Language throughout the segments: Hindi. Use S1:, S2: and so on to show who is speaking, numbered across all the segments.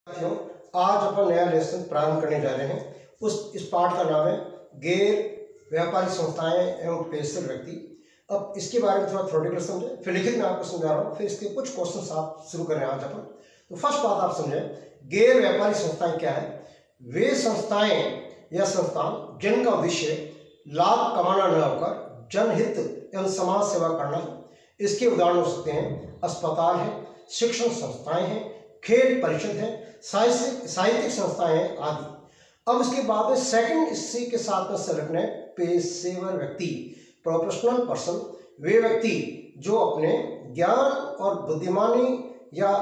S1: साथियों, आज अपन नया लेसन प्रारंभ करने जा रहे हैं। इस पाठ का नाम है गैर व्यापारिक संस्थाएं एवं पेशेवर व्यक्ति। अब इसके बारे में थोड़ा थ्योरेटिकल समझें, फिर लिखित में आपको समझा रहा हूँ, फिर इसके कुछ क्वेश्चन आप शुरू करें आज अपन। तो फर्स्ट बात आप समझें, गैर व्यापारिक संस्थाएं क्या है? वे संस्थाएं या संस्थान जिनका उद्देश्य लाभ कमाना न होकर जनहित एवं समाज सेवा करना है। इसके उदाहरण हो सकते हैं अस्पताल है, शिक्षण संस्थाएं हैं, खेल परिषद है, साहित्यिक संस्थाएं हैं आदि। अब इसके बाद में सेकंड इसी के साथ में संलग्न है पेशेवर व्यक्ति, प्रोफेशनल पर्सन। वे व्यक्ति जो अपने ज्ञान और बुद्धिमानी या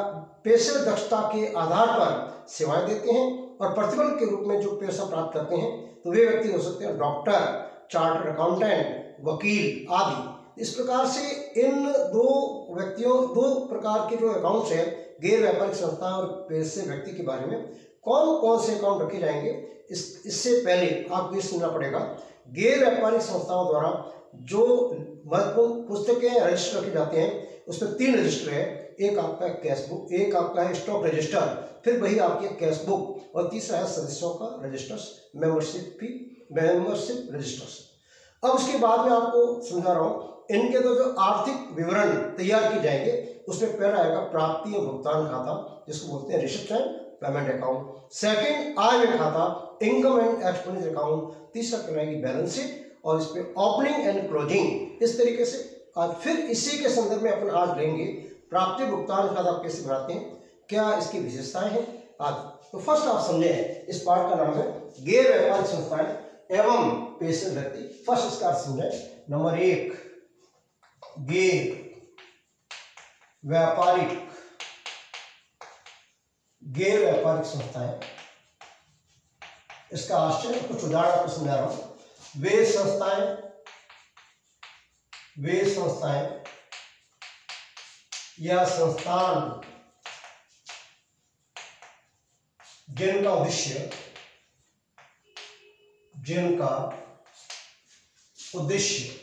S1: पेशेवर दक्षता के आधार पर सेवाएं देते हैं और प्रतिफल के रूप में जो पैसा प्राप्त करते हैं, तो वे व्यक्ति हो सकते हैं डॉक्टर, चार्टर्ड अकाउंटेंट, वकील आदि। इस प्रकार से इन दो प्रकार के जो अकाउंट्स हैं गैर व्यापारिक संस्थाएं और पेशेवर व्यक्ति के बारे में कौन कौन से अकाउंट रखे जाएंगे, इससे पहले आपको ये समझना पड़ेगा। गैर व्यापारिक संस्थाओं द्वारा जो महत्वपूर्ण पुस्तकें रजिस्टर रखे जाते हैं उसमें 3 रजिस्टर है। एक आपका कैश बुक, एक आपका है स्टॉक रजिस्टर, फिर वही आपकी कैश बुक, और तीसरा है सदस्यों का रजिस्टर्स, मेंबरशिप रजिस्टर्स। अब उसके बाद में आपको समझा रहा हूँ, इनके तो जो आर्थिक विवरण तैयार किए जाएंगे उसमें पहला आएगा प्राप्ति और भुगतान खाता, जिसको बोलते हैं receipt and payment account. Second I व्यय खाता, इनकम एंड एक्सपेंडिचर अकाउंट। तीसरा कहलाएगी बैलेंस शीट, और इस पे ओपनिंग एंड क्लोजिंग। इस तरीके से आज फिर इसी के संदर्भ में अपन आज लेंगे प्राप्ति भुगतान खाता कैसे बनाते हैं, क्या इसकी विशेषताएं हैं आदि। तो फर्स्ट आप समझे, इस पाठ का नाम है गैर व्यापारिक संस्थाएं एवं पेशेवर व्यक्ति। फर्स्ट इसका अर्थ समझे। नंबर 1, गैर व्यापारिक संस्थाएं। इसका आश्चर्य कुछ उदाहरण आपको समझा रहा हूं। वे संस्थाएं या संस्थान जिनका उद्देश्य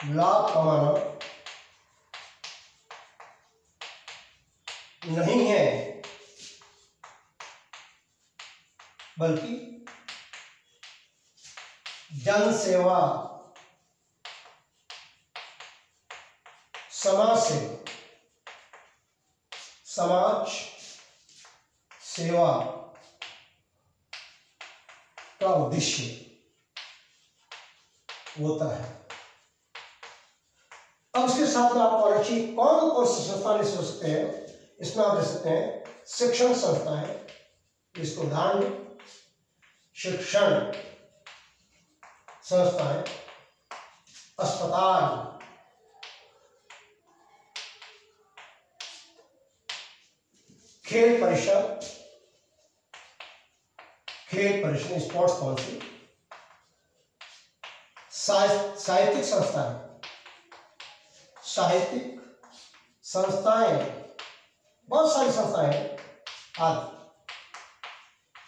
S1: लाभ कमाना नहीं है, बल्कि जन सेवा, समाज सेवा का उद्देश्य होता है। अब इसके साथ में आपको आना चाहिए कौन कौन से संस्थान इस हो सकते हैं। इसमें आप दे सकते हैं शिक्षण संस्था है, इसको उदाहरण शिक्षण संस्थाएं, अस्पताल, खेल परिषद स्पोर्ट्स काउंसिल, साहित्यिक संस्थाएं, बहुत सारी संस्थाएं आदि।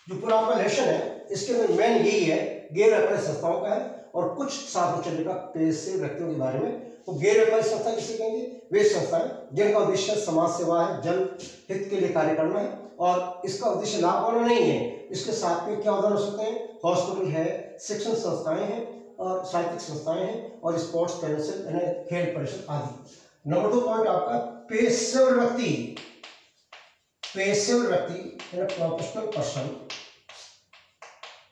S1: जो पूरा आपका लेसन है इसके अंदर मेन यही है, गैर व्यापारिक संस्थाओं का है, और कुछ साथ में चलेगा पेशेवर व्यक्तियों के बारे में। तो गैर व्यापारिक संस्था किसे कहेंगे? वे संस्थाएं जिनका उद्देश्य समाज सेवा है, जन हित के लिए कार्य करना है, और इसका उद्देश्य लाभ वाला नहीं है। इसके साथ में क्या उदाहरण हो सकते हैं? हॉस्पिटल है, शिक्षण संस्थाएं हैं, और साहित्यिक संस्थाएं हैं, और स्पोर्ट्स काउंसिल यानी खेल परिषद आदि। नंबर 2 पॉइंट आपका पेशेवर व्यक्ति यानी प्रोफेशनल पर्सन।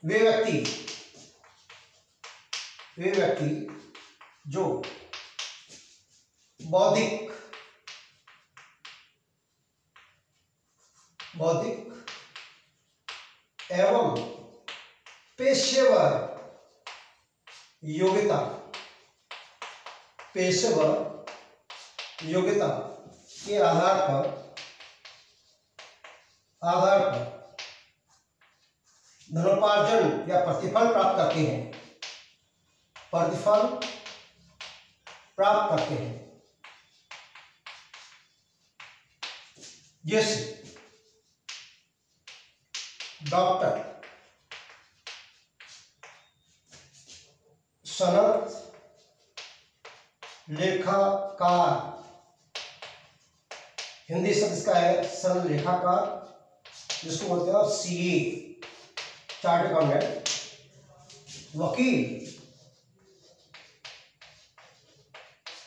S1: वे व्यक्ति जो बौद्धिक एवं पेशेवर योग्यता के आधार पर धनोपार्जन या प्रतिफल प्राप्त करते हैं। जैसे डॉक्टर, सनद लेखाकार, हिंदी शब्द इसका है सरल लेखाकार, जिसको बोलते हैं सीए, चार्टर्ड अकाउंटेंट। वकील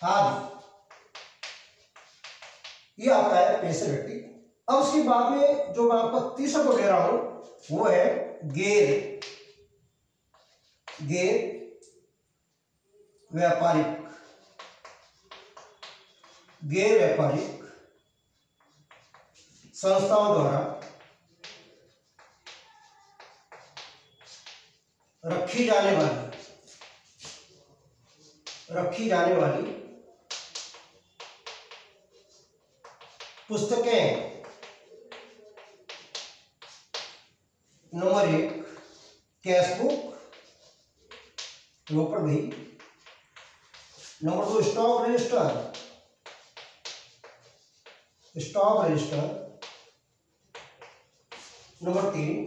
S1: आदि, ये आता है पेशेवर व्यक्ति। अब उसके बाद में जो मैं आपका तीसरा को ले रहा हूं वो है गैर व्यापारिक। गैर व्यापारिक संस्थाओं द्वारा रखी जाने वाली पुस्तकें। नंबर 1 कैश बुक, रोकड़ बही। Number 2 stock register. Number 3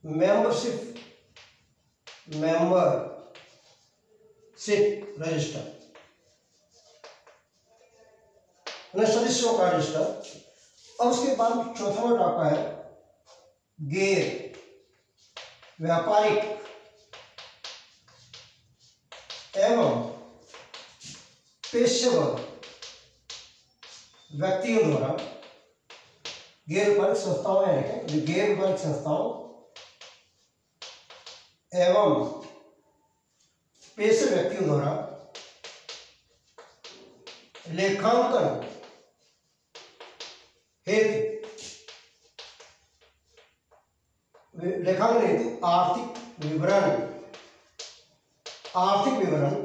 S1: membership register, सदस्यों का रजिस्टर। और उसके बाद चौथा वर्ड आपका है गैर व्यापारिक एवं पेशेवर व्यक्तियों द्वारा, गैर व्यापारिक संस्थाओं यानी गैर व्यापारिक संस्थाओं एवं पेशेवर व्यक्तियों द्वारा लेखांकन हेतु आर्थिक विवरण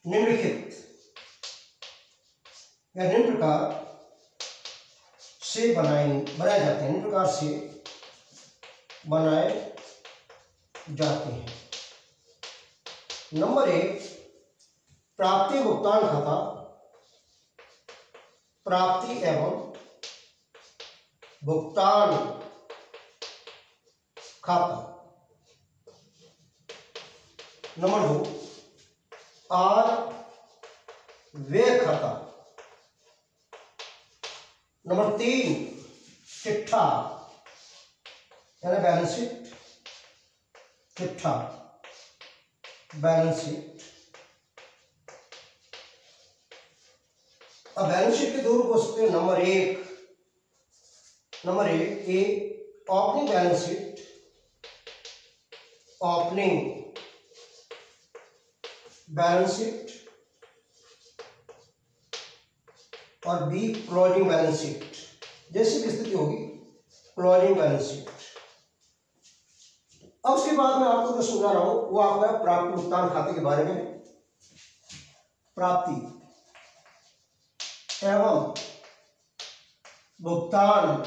S1: निम्नलिखित या निम्न प्रकार से बनाए जाते हैं। निम्न प्रकार से बनाए जाते हैं। नंबर 1 प्राप्ति भुगतान खाता, प्राप्ति एवं भुगतान खाता। नंबर 2 आय व्यय खाता। नंबर 3 चिट्ठा यानी बैलेंस शीट, चिट्ठा बैलेंस शीट। अब बैलेंस शीट के 2 रूप हो सकते हैं। नंबर 1 ए opening balance sheet, opening balance sheet. और बी क्लोजिंग बैलेंस शीट, जैसी भी स्थिति होगी क्लोजिंग बैलेंस शीट। अब उसके बाद मैं आपको जो समझा रहा हूं वो आपका प्राप्ति भुगतान खाते के बारे में। प्राप्ति एवं भुगतान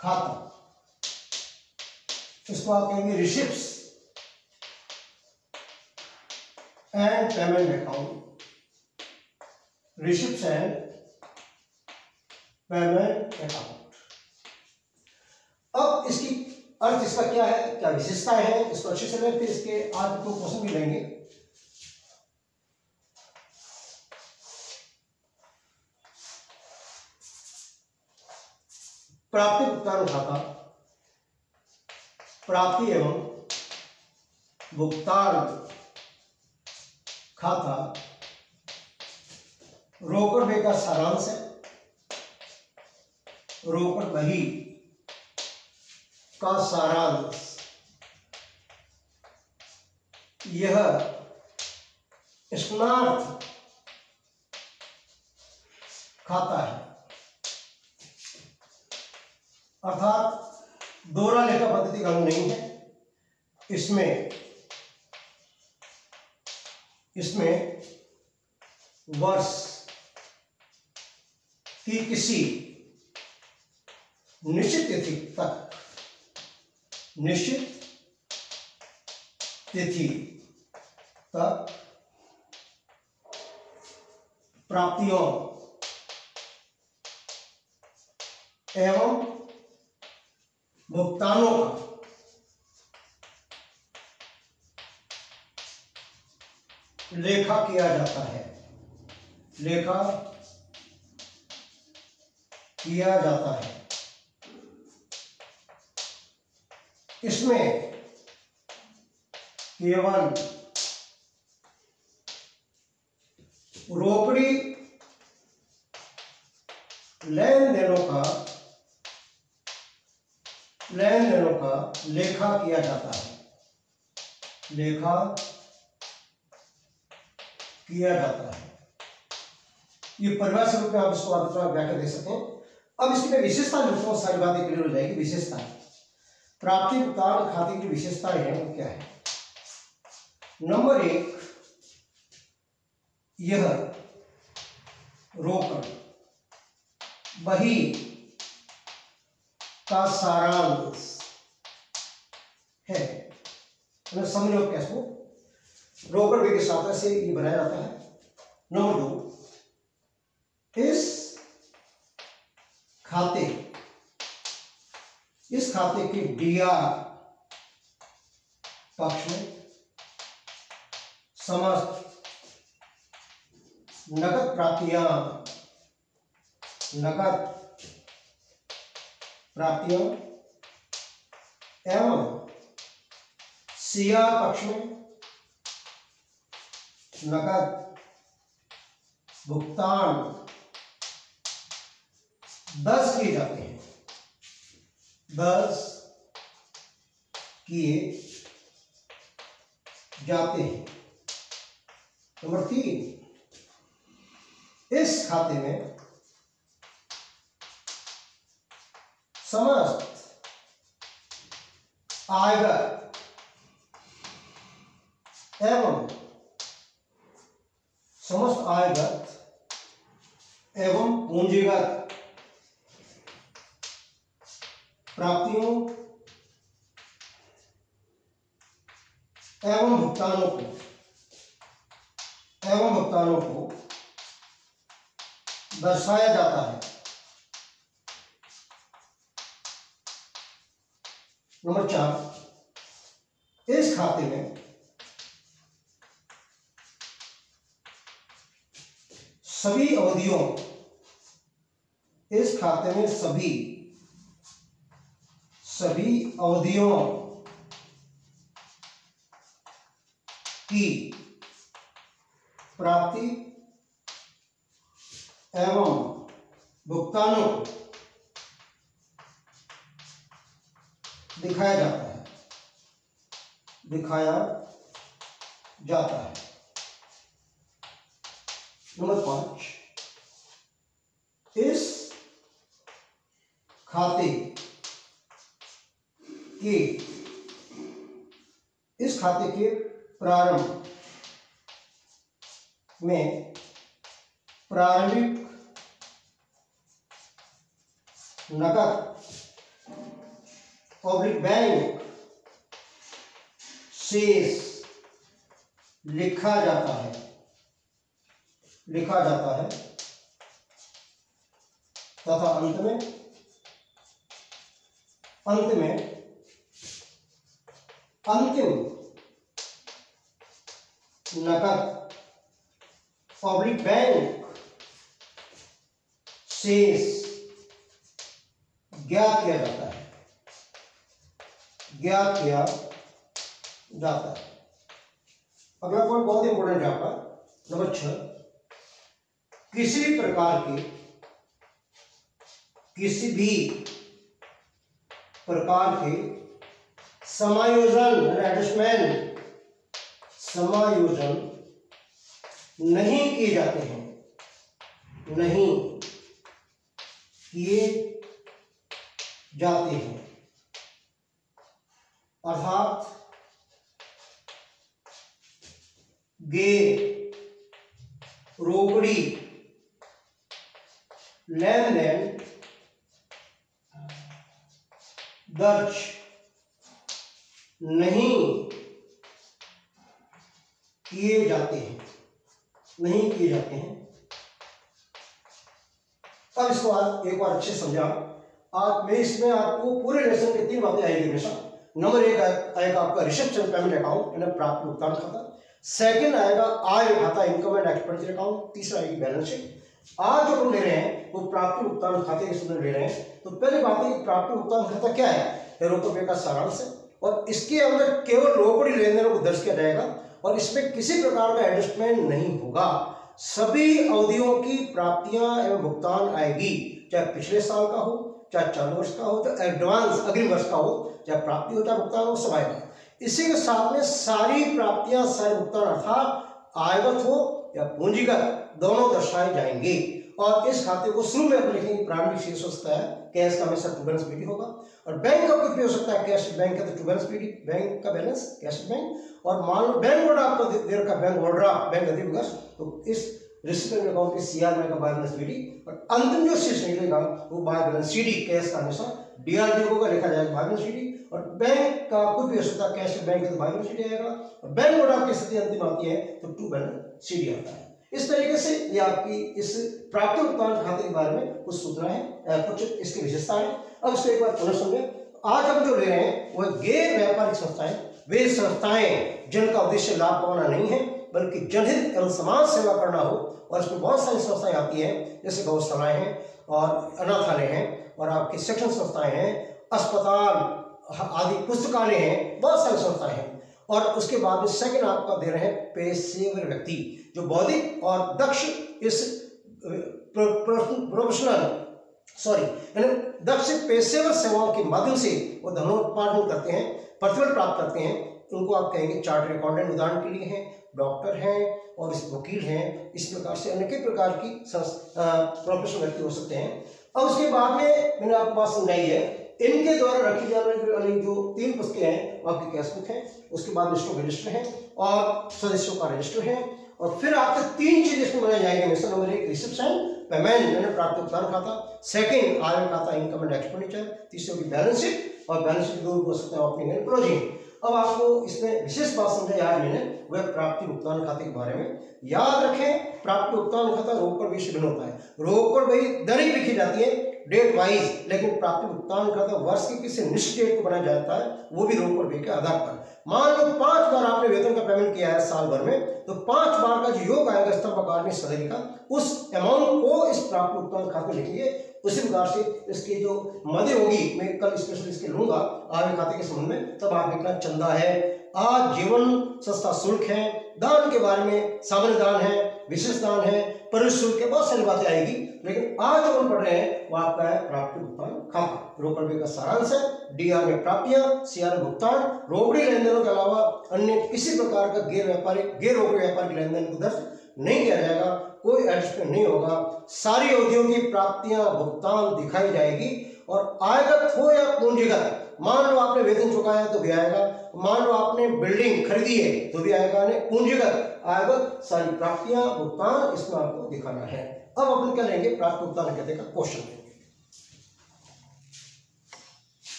S1: खाता, इसको आप कहेंगे receipts and payment account. Receipts and payment account. अब इसकी अर्थ इसका क्या है, क्या विशेषताएं हैं, इसको अच्छे से लें, फिर इसके आज को क्वेश्चन भी लेंगे। प्राप्ति भुगतान खाता, प्राप्ति एवं भुगतान खाता रोकड़ बही का सारांश है। रोकड़ बही का सारांश यह स्मरणार्थ खाता है, अर्थात दोहरा लेखा पद्धति का अंग नहीं है। इसमें वर्ष की किसी निश्चित तिथि तक प्राप्तियों एवं भुगतानों का लेखा किया जाता है। लेखा किया जाता है। इसमें केवल रोकड़ी लेन देनों का लेखा किया जाता है, लेखा किया जाता है। ये परिभाषा रूप में आप इसको व्याख्या दे सकते हैं। अब इसकी विशेषता जो है सारी बातें क्लियर हो जाएगी। विशेषता प्राप्ति भुगतान खाते की विशेषताएं हैं वो क्या है? नंबर 1, यह रोकड़ बही का सारांश है। समझ लो कैसे रोकड़ बही के साथ से ये बनाया जाता है। नंबर 2, इस खाते के डीआर पक्ष में समस्त नकद प्राप्तियां एवं सीआर पक्ष में नकद भुगतान 10 किए जाते हैं, 10 किए जाते हैं। नंबर 3, इस खाते में समस्त आयगत एवं पूंजीगत प्राप्तियों एवं भुगतानों को दर्शाया जाता है। नंबर 4, इस खाते में सभी अवधियों की प्राप्ति एवं भुगतानों को दिखाया जाता है। नंबर 5, इस खाते के प्रारंभ में प्रारंभिक नकद पब्लिक बैंक शेष लिखा जाता है तथा अंत में अंतिम नकद पब्लिक बैंक शेष ज्ञात किया जाता है। अगला पॉइंट बहुत इंपॉर्टेंट है आपका। नंबर 6, किसी भी प्रकार के समायोजन एडजस्टमेंट नहीं किए जाते हैं अर्थात रोकड़ी लेन देन दर्ज नहीं किए जाते हैं। अब इसको आप एक बार अच्छे समझा। आप मैं इसमें आपको पूरे लेसन के 3 बातें आएगी हमेशा। नंबर 1 आएगा आपका रिसेप्शन पेमेंट अकाउंट यानी प्राप्त भुगतान खाता। सेकंड आएगा आय खाता इनकम एंड एक्सपेंडिचर अकाउंट, तीसरा आएगी बैलेंस शीट। आज जो हम ले रहे हैं वो प्राप्ति भुगतान खाते के संदर्भ ले रहे हैं। तो पहली बात है प्राप्ति भुगतान खाता क्या है, रोकड़ का सारांश है और इसके अंदर केवल रोकड़ी लेन देन को दर्ज किया जाएगा और इसमें किसी प्रकार का एडजस्टमेंट नहीं होगा। सभी अवधियों की प्राप्तियां एवं भुगतान आएगी, चाहे पिछले साल का हो, चाहे चालू वर्ष का हो, चाहे एडवांस अग्रिम वर्ष का हो, चाहे प्राप्ति हो चाहे भुगतान हो, सब आएगा। इसी के साथ में सारी प्राप्तियां सारे भुगतान अर्थात आयगत हो या पूंजीगत दोनों दर्शाए जाएंगे। और इस खाते को शुरू में आप लिखेंगे प्रारंभिक शेष हो सकता है, कैश का हमेशा टू बैलेंस पीडी होगा और बैंक का कुछ भी हो सकता है, कैश बैंक का तो टू बैलेंस पीडी बैंक का बैलेंस कैश बैंक। और मान लो बैंक ओवरड्राफ्ट आपका दे रखा बैंक ओवरड्राफ्ट बैंक अधिविकास, तो इस रिसिपिएंट अकाउंट के सीआर में का बाय बैलेंस पीडी और अंतिम जो शेष निकलेगा वो बाय बैलेंस सीडी कैश का हमेशा डीआरडी होगा, लिखा जाएगा बाय बैलेंस सीडी। और बैंक का कुछ भी हो सकता है, कैश बैंक का तो बाय बैलेंस सीडी आएगा और बैंक ओवरड्राफ्ट की स्थिति अंतिम आती है तो टू बैलेंस सीडी आता है। इस तरीके से ये आपकी इस प्राप्ति भुगतान खाते के बारे में कुछ सूचना है, कुछ इसकी विशेषता है। अब इसको एक बार पुनः समझें। आज हम जो ले रहे हैं वह गैर व्यापारिक संस्थाएं, वे संस्थाएं जिनका उद्देश्य लाभ कमाना नहीं है बल्कि जनहित एवं समाज सेवा करना हो। और इसमें बहुत सारी संस्थाएं आती हैं, जैसे गौशालाएं हैं और अनाथालय हैं और आपकी शिक्षण संस्थाएं हैं, अस्पताल आदि, पुस्तकालय हैं, बहुत सारी संस्थाएं हैं। और उसके बाद में सेकंड आपका दे रहे हैं पेशेवर व्यक्ति जो बौद्धिक और दक्ष इस दक्ष पेशेवर सेवाओं के माध्यम से वो धनोत्पादन करते हैं, प्रतिफल प्राप्त करते हैं। उनको आप कहेंगे चार्टर्ड अकाउंटेंट उदाहरण के लिए हैं, डॉक्टर हैं और इस वकील हैं। इस प्रकार से अनेक प्रकार की प्रोफेशनल व्यक्ति हो सकते हैं। अब उसके बाद में मैंने आपको बात समझाई है, इनके द्वारा रखी जाने वाली जो 3 पुस्तकें हैं वो आपकी कैश बुक है, उसके बाद स्टॉक रजिस्टर है और सदस्यों का रजिस्टर है। और फिर आपके 3 चीज इसमें बनाए जाएंगे। मिशन नंबर 1 रिसिप्शन पेमेंट यानी प्राप्ति भुगतान खाता, सेकंड आय खाता इनकम एंड एक्सपेंडिचर, तीसरी होगी बैलेंस शीट और बैलेंस शीट 2 हो सकते हैं ओपनिंग एंड क्लोजिंग। अब आपको इसमें विशेष बात समझाई आज मैंने वह प्राप्ति भुगतान खाते के बारे में। याद रखें प्राप्ति भुगतान खाता रोकड़ बही से भिन्न होता है। रोकड़ बही दरिक लिखी जाती है डेट वाइज, लेकिन प्राप्ति भुगतान खाता वर्ष की किसी निश्चित डेट को बनाया जाता है, वो भी रोकड़ बही के आधार पर। मान लो 5 बार आपने वेतन का पेमेंट किया है साल भर में, तो 5 बार का जो योग आएगा स्तंभ आकार में सैलरी का, उस अमाउंट को इस प्राप्ति भुगतान खाते में लिखिए। उसी प्रकार से इसकी जो मदद होगी मैं कल स्पेशल इसके लूंगा आय खाते के संबंध में, तब आप देखना चंदा है, आजीवन संस्था शुल्क है, दान के बारे में सामान्य दान है, विशेष दान है, परिश शुल्क के बहुत सारी बातें आएगी। लेकिन आज जो हम पढ़ रहे हैं वो आपका है प्राप्ति भुगतान खाता। रोकड़ बही का सारांश है, डीआर में प्राप्तियां, सीआर में भुगतान, रोकड़ी लेन देनों के अलावा अन्य किसी प्रकार का गैर रोकड़ी व्यापारिक लेन देन को दर्ज नहीं किया जाएगा, कोई एडजस्टमेंट नहीं होगा। सारी अवधियों की प्राप्तियां भुगतान दिखाई जाएगी और आयगत हो या पूंजीगत, मान लो आपने वेतन चुकाया तो भी आएगा, मान लो आपने बिल्डिंग खरीदी है तो भी आएगा, पूंजीगत आयगत सारी प्राप्तियां भुगतान इसमें आपको दिखाना है। अब अपन क्या लेंगे, प्राप्ति भुगतान खाते का क्वेश्चन लेंगे।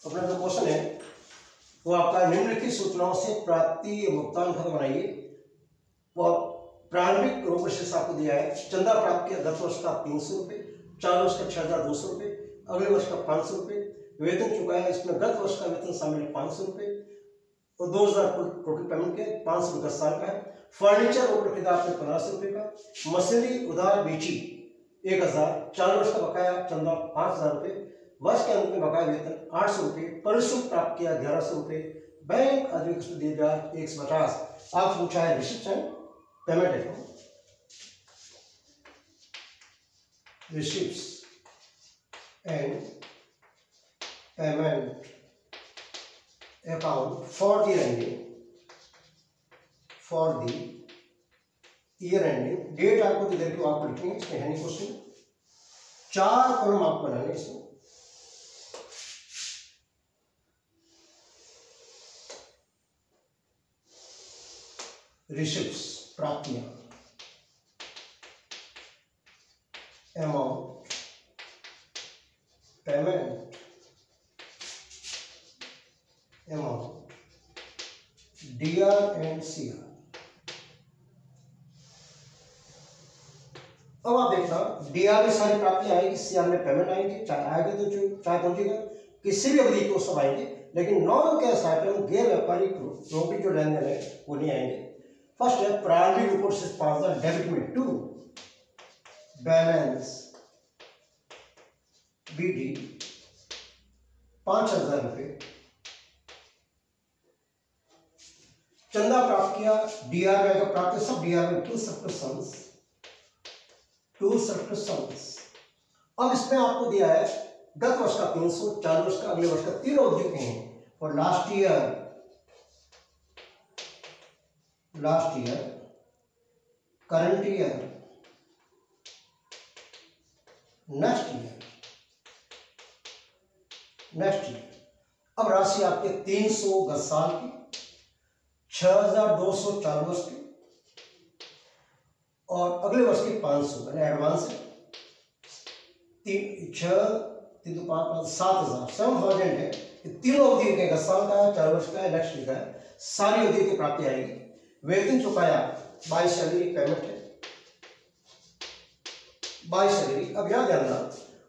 S1: अपना जो क्वेश्चन है वो आपका निम्नलिखित सूचनाओं से प्राप्ति भुगतान खाता बनाइए। वो प्रारंभिक रोकड़ शेष आपको दिया है, चंदा प्राप्त किया गत वर्ष का 300 रुपये, चालू वर्ष का 6200 रुपये, अगले वर्ष का 500 रुपये, वेतन चुकाया इसमें गत वर्ष का वेतन शामिल 500 रुपये और 2000 टोटल पेमेंट किया, 500 रुपये साल का है। फर्नीचर रोकड़ खरीदा आपने 1500 रुपये का, मशीनरी उधार बेची 1000, चालू वर्ष का बकाया चंदा 5000 रुपये, वर्ष के अंत में बकाया वेतन 800 रुपये, परिशुल्क प्राप्त किया 1100 रुपये, बैंक अधिविकास दिए ब्याज 150। आप पूछा है reception payment account, receipts and payment account for the year ending, date आपको दे के आपको लिखेंगे, इसमें है नहीं क्वेश्चन, 4 कॉलम आपको बनाने इसमें। रिसिप्ट्स प्राप्तियां, amount, payment amount, D R and CR. अब आप देखना डीआर में सारी प्राप्तियां आएगी, सीआर में पेमेंट आएंगे, चाहे आएगा तो चाहे पहुंचेगा, किसी भी अवधि को सब आएंगे। लेकिन नॉन कैश आइटम गैर व्यापारिक नौकरी जो लेन देन है वो नहीं आएंगे। फर्स्ट है प्रारंभिक रिपोर्ट से 5000 डेबिट में टू बैलेंस BD 5000 रुपये। चंदा प्राप्त किया, DRY का प्राप्त सब DRY टू सब्सक्रिप्शंस। अब इसमें आपको दिया है गत वर्ष का 300, चालू वर्ष का, अगले वर्ष का, तीनों अवधियों के हैं। और last year, current year, next year. अब राशि आपके 300 गत साल की, 6200 चालू वर्ष की और अगले वर्ष की 500 यानी एडवांस है। 7,000 है। तीनों अवधि के गत साल का है, चालू वर्ष का है, नेक्स्ट ईयर का है, सारी अवधि की प्राप्ति आएगी। वेतन चुकाया, बाय सैलरी पेमेंट है, बाय सैलरी। अब यहां ध्यान देना,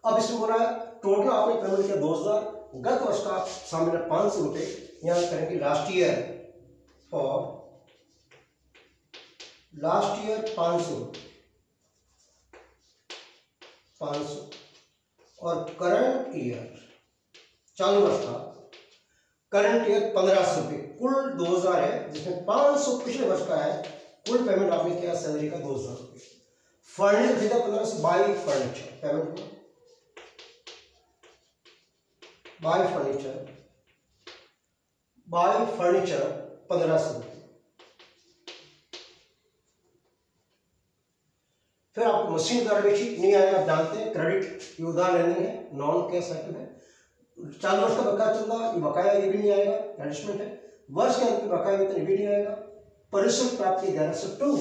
S1: अब इसमें बोला टोटल आपने पेमेंट किया 2000, गत वर्ष का सामने 500 रुपये, यहां करेंगे लास्ट ईयर 500 और करंट ईयर चालू वर्ष का करंट ईयर 1500 रुपये, कुल 2000 है, जिसमें 500 पिछले वर्ष का है। कुल पेमेंट आपने किया सैलरी का 2000 रुपये। फर्नीचर खरीदा 1500, बाई फर्नीचर पेमेंट हुआ, बाई फर्नीचर 1500 रुपये। फिर आपको मशीन कार्ड बेची नहीं आया, आप जानते हैं क्रेडिट ये उधार लेने है, नॉन कैश आइटम है। चालू वर्ष का बकाया चल रहा, ये बकाया ये भी नहीं आएगा, एडजस्टमेंट है। वर्ष के अंत में बकाया वेतन ये भी नहीं आएगा। परिश्रम प्राप्ति 1102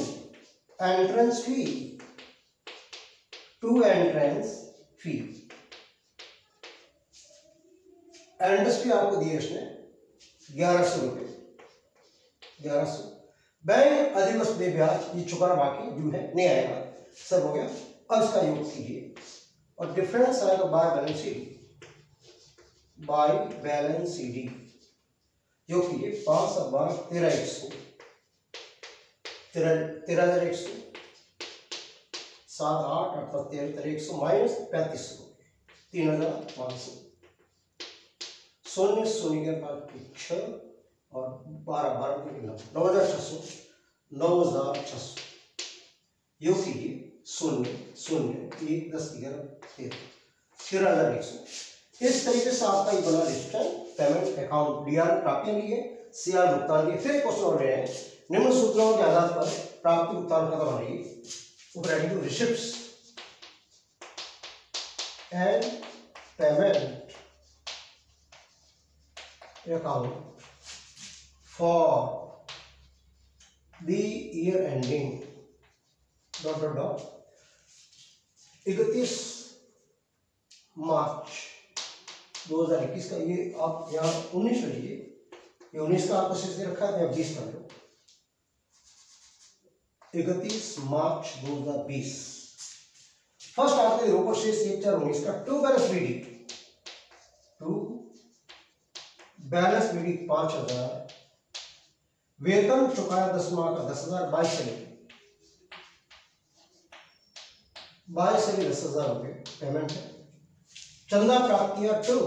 S1: एंट्रेंस फी, एंट्रेंस फी आपको दिए इसने 1100 रुपये, 1100। बैंक अधिवर्ष में ब्याज ये चुकाना बाकी ड्यू है, नहीं आएगा, सब हो गया। अब इसका योग कीजिए और डिफरेंस आएगा बाय बैलेंस CD, योग कीजिए 5 और 12 13,100, 13,100, 7 8 8 13,100 माइनस 3500, 3,500। शून्य के बाद 6 और 12 के 9,600, 9,600 योग कीजिए 0 0 1 10 11 13, 13,100। इस तरीके से आपका ये बना रजिस्टर पेमेंट अकाउंट। DR प्राप्तियां ली है, CR भुगतान लिए। फिर क्वेश्चन और रहे हैं, निम्न सूत्रों के आधार पर प्राप्ति भुगतान खत्म हो रही है। Operating receipts and payment account for the year ending ... 31 मार्च 2021 का, ये आप यहाँ 19 लीजिए, ये 19 का आपको शेष दे रखा है, तो 20 कर लो। 31 मार्च 2020 फर्स्ट आपके रोको शेष 1/4/19 का टू बैलेंस BD 5000, वेतन चुकाया 10 माह का 10,000, 22 सैलरी 10,000 रुपये पेमेंट है। चंदा प्राप्तियां टू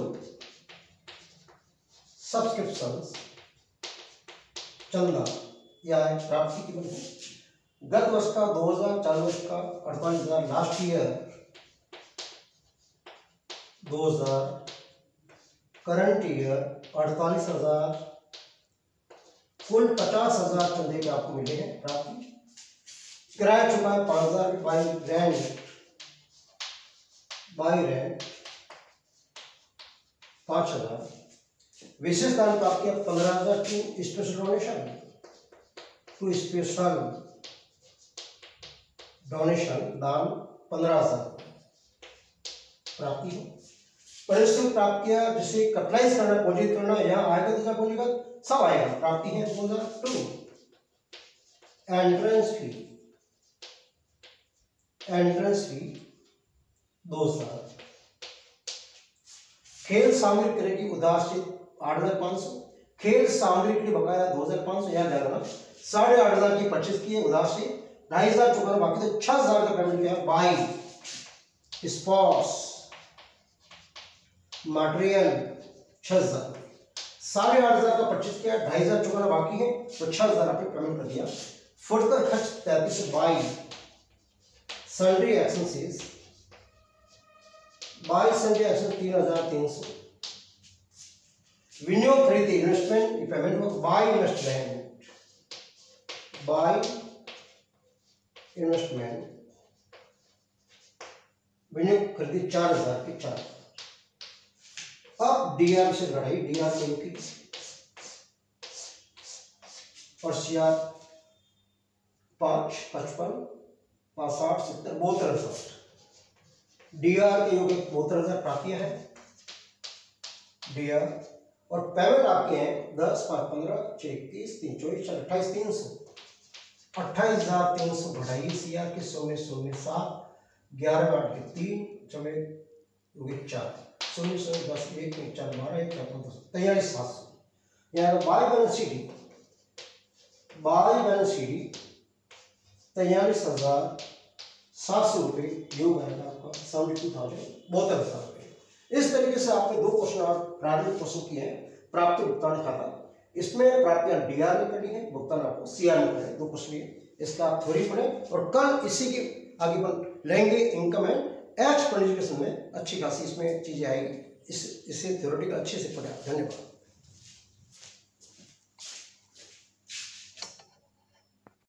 S1: सब्सक्रिप्शंस, चंदा या प्राप्ति की बनी। गत वर्ष का 2000, चालू वर्ष का 48,000, लास्ट ईयर 2000, करंट ईयर 48,000, कुल 50,000 चंदे के आपको मिले हैं प्राप्ति। किराया चुका है 5,000 बाई रेंट 5,000। विशेष दान प्राप्त किया 15,000 टू स्पेशल डोनेशन दान 15,000 प्राप्ति है। परिश्रम प्राप्त किया, जिसे कैपिटलाइज करना, डिपॉजिट करना, यहाँ आएगा तो क्या बोलेगा, सब आएगा, प्राप्ति है 2002। Entrance fee 2,000। खेल शामिल करेगी उदार से 8,500। खेल सामग्री के लिए बकाया 2,500, याद रखना। 8,500 की परचेज की है उधार से, 2,500 चुकाना बाकी, तो 6,000 का पेमेंट किया। बाई स्पोर्ट्स मटेरियल 6,000, 8,500 का परचेज किया, 2,500 चुकाना बाकी है, तो 6,000 आपने पेमेंट कर दिया। फुटकर खर्च 33 by sundry expenses, by sundry expense 3,300। विनियोग खरीदी इन्वेस्टमेंट पेमेंट हो, बाई इन्वेस्टमेंट, बाई इन्वेस्टमेंट विनियोग खरीदी 4,000 की 4। अब डीआर से घटाई, डीआर से की और सीआर 5 55 65 70 72,000। डीआर के योग 72,000 प्राप्तियां है डीआर, और पेमेंट आपके हैं 10 5 15 6 21 3 24 28,300। 28,300 बढ़ाइए सीआर के 100 में 0 में 7 11 8 के 3 चौबे 4 0 0 10 1 1 4 12 1 4 10 43,700। यहाँ by balance sheet, by balance sheet 43,700 रुपये योग आएगा आपका 72,000 रुपये। इस तरीके से आपने 2 क्वेश्चन और प्रारंभिक क्वेश्चन किए हैं। प्राप्ति भुगतान खाता, इसमें प्राप्तियां डीआर में करनी है, भुगतान आपको सीआर में करना है। 2 क्वेश्चन लिए, इसका आप थ्योरी पढ़ें और कल इसी के आगे बढ़ लेंगे। इनकम एंड एक्सपेंडिचर में अच्छी खासी इसमें चीजें आएगी, इसे थ्योरेटिकल अच्छे से पढ़ें। धन्यवाद।